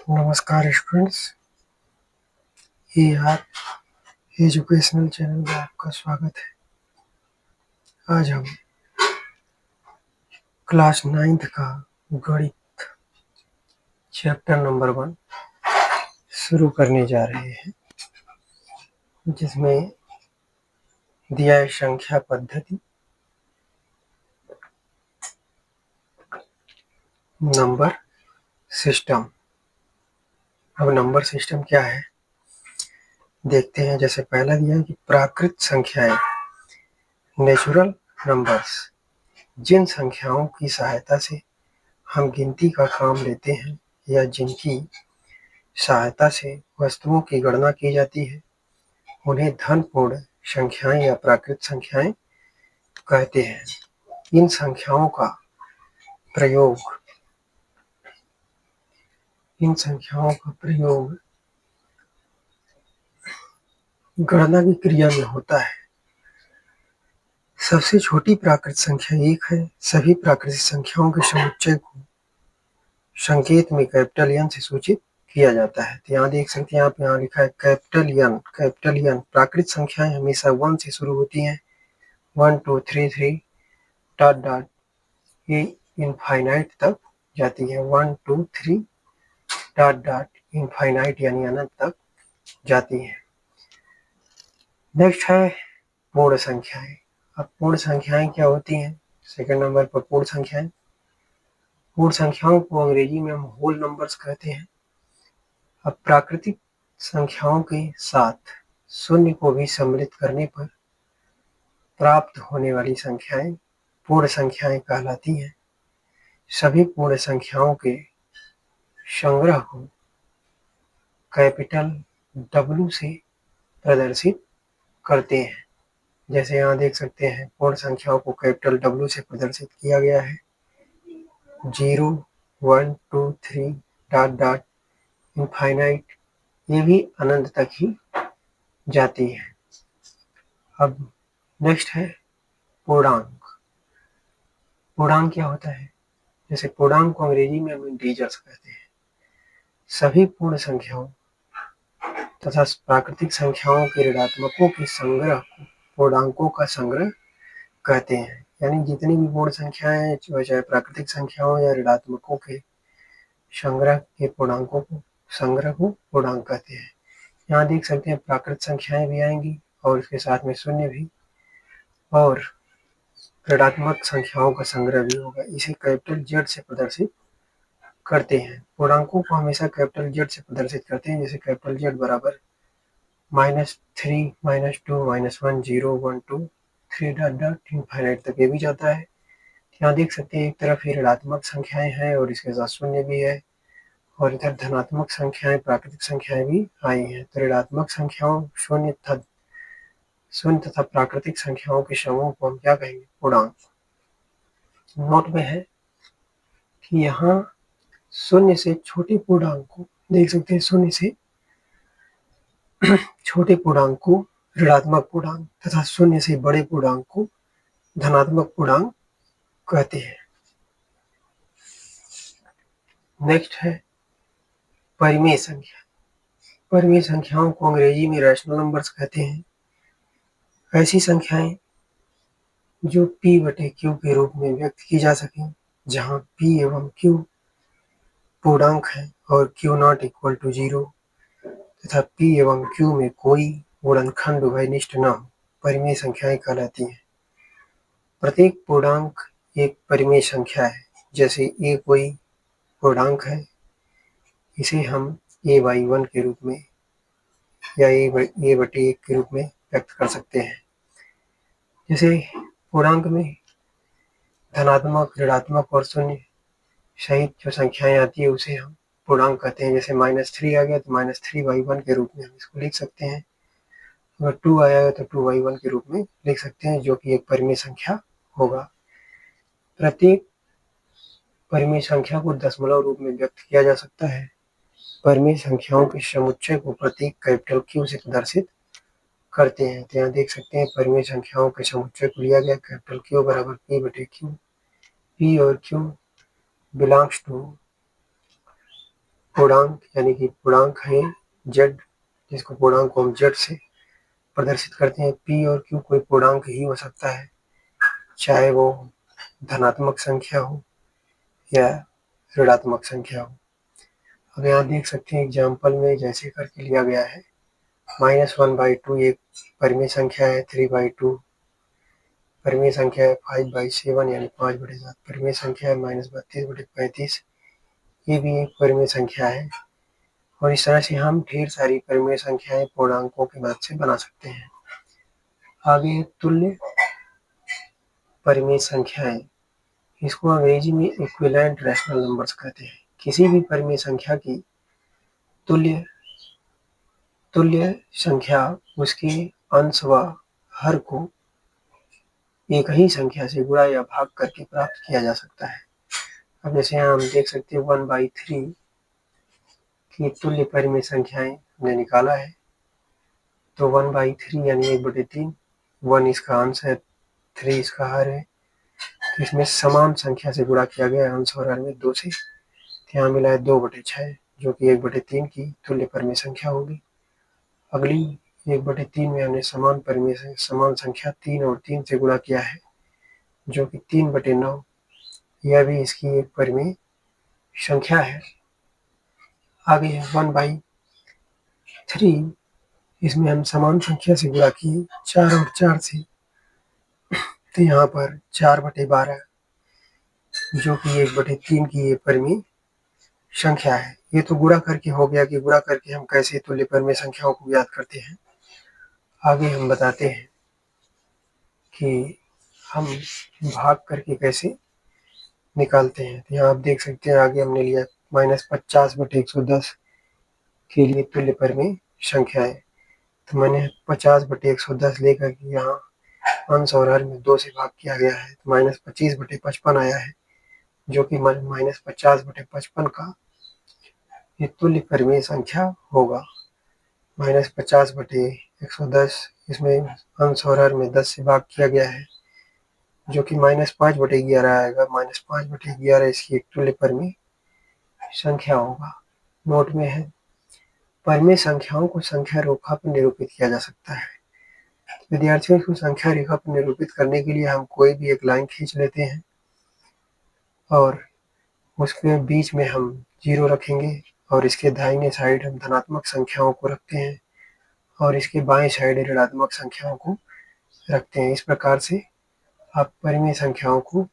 नमस्कार स्टूडेंट्स, ये आप एजुकेशनल चैनल में आपका स्वागत है। आज हम क्लास 9th का गणित चैप्टर नंबर 1 शुरू करने जा रहे हैं, जिसमें दिया है संख्या पद्धति, नंबर सिस्टम। अब नंबर सिस्टम क्या है देखते हैं। जैसे पहला दिया है कि प्राकृत संख्याएं, नेचुरल नंबर्स, जिन संख्याओं की सहायता से हम गिनती का काम लेते हैं या जिनकी सहायता से वस्तुओं की गणना की जाती है, उन्हें धनपूर्ण संख्याएं या प्राकृत संख्याएं कहते हैं। इन संख्याओं का प्रयोग गणना की क्रिया में होता है। सबसे छोटी प्राकृत संख्या 1 है। सभी प्राकृतिक संख्याओं के समुच्चय को संकेत में कैपिटल एन से सूचित किया जाता है। तो यहाँ देख सकते हैं आप, यहाँ लिखा है कैपिटल एन। प्राकृत संख्याएं हमेशा 1 से शुरू होती हैं। 1 2 3 3 डॉट डॉट ये इनफाइनाइट तक जाती है। 1 2 3 डॉट डॉट इनफाइनाइट यानी अनंत तक जाती है। नेक्स्ट है पूर्ण संख्याएं। अब पूर्ण संख्याएं क्या होती हैं? सेकंड नंबर पर पूर्ण संख्याएं। पूर्ण संख्याओं को अंग्रेजी में हम होल नंबर्स कहते हैं। अब प्राकृतिक संख्याओं के साथ शून्य को भी सम्मिलित करने पर प्राप्त होने वाली संख्याएं पूर्ण संख्याएं कहलाती हैं। सभी पूर्ण संख्याओं के संग्रह को कैपिटल W से प्रदर्शित करते हैं। जैसे यहाँ देख सकते हैं, पूर्ण संख्याओं को कैपिटल W से प्रदर्शित किया गया है। 0 1 2 3 डॉट डॉट इनफाइनाइट, ये भी अनंत तक ही जाती है। अब नेक्स्ट है पूर्णांक। पूर्णांक क्या होता है? जैसे पूर्णांक को अंग्रेजी में हम इंटीजर्स कहते हैं। सभी पूर्ण संख्याओं तथा प्राकृतिक संख्याओं के ऋणात्मकों के संग्रह को पूर्णांकों का संग्रह कहते हैं। यानी जितनी भी पूर्ण संख्याएं, चाहे प्राकृतिक संख्याओं या ऋणात्मकों के संग्रह के पूर्णांकों को संग्रह को पूर्णांक कहते हैं। यहाँ देख सकते हैं प्राकृत संख्याएं भी आएंगी और इसके साथ में शून्य भी, और ऋणात्मक संख्याओं का संग्रह भी होगा। इसे कैपिटल Z से प्रदर्शित करते हैं। पूर्णांकों को हमेशा कैपिटल Z से प्रदर्शित करते हैं। जैसे कैपिटल Z बराबर -3 -2 -1 0 1 2 3 डॉट डॉट इनफाइनाइट तक ये भी जाता है। यहाँ देख सकते हैं एक तरफ ये ऋणात्मक संख्याएं हैं और इसके साथ शून्य भी है, और इधर धनात्मक संख्याएं, प्राकृतिक संख्याएं भी आई हैं। तो ऋणात्मक संख्याओं, शून्य तथा प्राकृतिक संख्याओं के समूह को हम क्या कहेंगे? पूर्णांक। नोट में है कि यहाँ शून्य से छोटे पूर्णांक को देख सकते हैं, शून्य से छोटे पूर्णांक को ऋणात्मक पूर्णांक तथा शून्य से बड़े पूर्णांक को धनात्मक पूर्णांक कहते हैं। नेक्स्ट है परिमेय संख्या। परिमेय संख्याओं को अंग्रेजी में रैशनल नंबर्स कहते हैं। ऐसी संख्याएं जो P/Q के रूप में व्यक्त की जा सकें, जहां P एवं Q पूर्णांक है और Q0 = 0 तथा P एवं Q में कोई गुणनखंड उभयनिष्ठ न हो, परिमेय संख्याएं कहलाती हैं। प्रत्येक पूर्णांक एक परिमेय संख्या है। जैसे A कोई पूर्णांक है, इसे हम A/1 के रूप में या A/1 के रूप में व्यक्त कर सकते हैं। जैसे पूर्णांक में धनात्मक, ऋणात्मक और शून्य सहित जो संख्याएं आती है उसे हम पूर्णांक कहते हैं। जैसे -3 आ गया तो -3/1 के रूप में हम इसको लिख सकते हैं। अगर 2 आया तो 2/1 के रूप में लिख सकते हैं, जो कि एक परिमेय संख्या होगा। प्रत्येक परिमेय संख्या को दशमलव रूप में व्यक्त किया जा सकता है। परिमेय संख्याओं के समुच्चय को प्रतीक कैपिटल Q से प्रदर्शित करते हैं। तो यहाँ देख सकते हैं परिमेय संख्याओं के समुच्चय को लिया गया कैपिटल Q बराबर P/Q। P और Q बिलोंग्स टू पूर्णांक यानी कि पूर्णांक है z, जिसको पूर्णांक को हम z से प्रदर्शित करते हैं। p और q कोई पूर्णांक ही हो सकता है, चाहे वो धनात्मक संख्या हो या ऋणात्मक संख्या हो। अब यहाँ देख सकते हैं एग्जाम्पल में जैसे करके लिया गया है, -1/2 एक परिमेय संख्या है, 3/2 परिमेय संख्या है, 5/7 यानी 5/7 परिमेय संख्या है, -32/35 ये भी एक परिमेय संख्या है। और इस तरह से हम ढेर सारी परिमेय संख्याएं पूर्णांकों की मदद से बना सकते हैं। आगे तुल्य परिमेय संख्याएं, इसको अंग्रेजी में इक्विवेलेंट रैशनल नंबर्स कहते हैं। किसी भी परिमेय संख्या की तुल्य संख्या उसके अंश व हर को एक ही संख्या से गुणा या भाग करके प्राप्त किया जा सकता है। अब जैसे यहाँ हम देख सकते हैं 1/3 की तुल्य परिमेय संख्याएं हमने निकाला है। तो 1/3 यानी 1/3, 1 इसका अंश है, 3 इसका हर है। तो इसमें समान संख्या से गुणा किया गया है, अंश और हर में 2 से। तो यहाँ मिला है 2/6 जो कि 1/3 की तुल्य परिमेय संख्या होगी। अगली 1/3 में हमने समान संख्या 3 और 3 से गुणा किया है, जो कि 3/9, यह भी इसकी एक परिमेय संख्या है। आगे है 1/3, इसमें हम समान संख्या से गुणा किए 4 और 4 से, तो यहाँ पर 4/12 जो कि 1/3 की ये परिमेय संख्या है। ये तो गुणा करके हो गया कि गुणा करके हम कैसे तुल्य परिमेय संख्याओं को ज्ञात करते हैं। आगे हम बताते हैं कि हम भाग करके कैसे निकालते हैं। तो यहाँ आप देख सकते हैं आगे हमने लिया -50/110 के लिए तुल्य परिमेय संख्या है। तो मैंने 50/110 लेकर के यहाँ अंश और हर में 2 से भाग किया गया है, तो -25/55 आया है, जो कि -50/55 का ये तुल्य परिमेय संख्या होगा। -50/110, इसमें अंश और हर में 10 से भाग किया गया है, जो कि -5/11 आएगा। -5/11 इसकी एक तुल्य परिमेय संख्या होगा। नोट में है, परिमेय संख्याओं को संख्या रेखा पर निरूपित किया जा सकता है। विद्यार्थियों को संख्या रेखा पर निरूपित करने के लिए हम कोई भी एक लाइन खींच लेते हैं और उसके बीच में हम 0 रखेंगे और इसके दाहिने साइड हम धनात्मक संख्याओं को रखते हैं और इसके बाएं साइड ऋणात्मक संख्याओं को रखते हैं। इस प्रकार से आप परिमेय संख्याओं को